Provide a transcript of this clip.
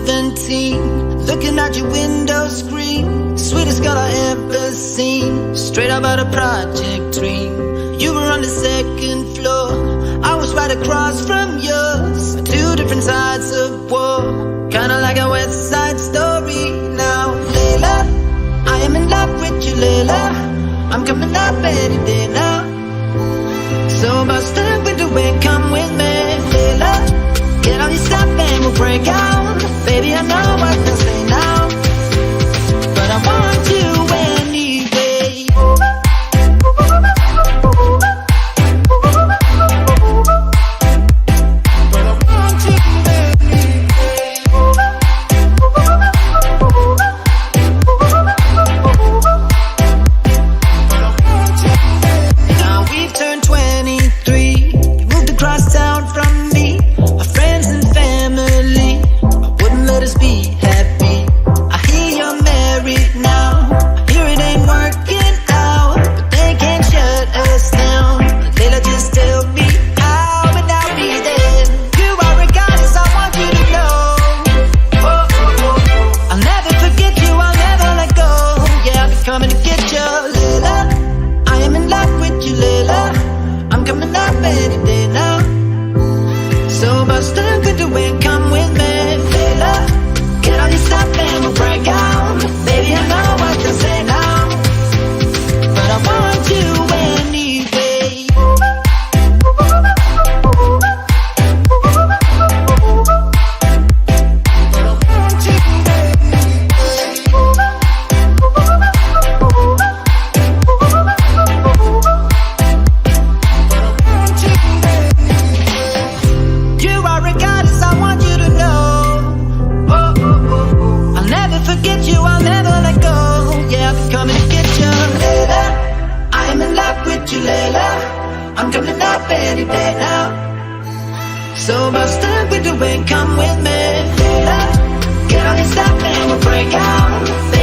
17, looking at your window screen, sweetest girl I ever seen, straight up out of Project Dream. You were on the second floor, I was right across from yours, two different sides of war, kinda like a West Side Story. Now, Layla, I am in love with you, Layla, I'm coming up any day now. So bust up with the wind, come with me, Layla. Get on your stuff and we'll break out. Baby, I know what to say now, but I want you anyway. But I want you anyway. Now we've turned 23. You moved across town from me. Our friends and family, I wouldn't let us be happy. I hear you're married now, I hear it ain't working out, but they can't shut us down. Layla, just tell me how and I'll be there. You are a goddess, I want you to know. Oh, oh, oh. I'll never forget you, I'll never let go. Yeah, I'll be coming to get you, Layla. I am in love with you, Layla, I'm coming up any day now. So bust up with the wind, come with me, Layla. Get on your stuff and we'll break out. Baby, I know what to say now, but I want you anyway. But I want you You are a goddess, I want you to know. Oh, oh, oh, oh. I'll never forget you, I'll never let go. Yeah, I'll be coming to get you, Layla. I'm in love with you, Layla, I'm coming up any day now. So bust up with the wind, come with me, Layla. Get on your stuff and we'll break out.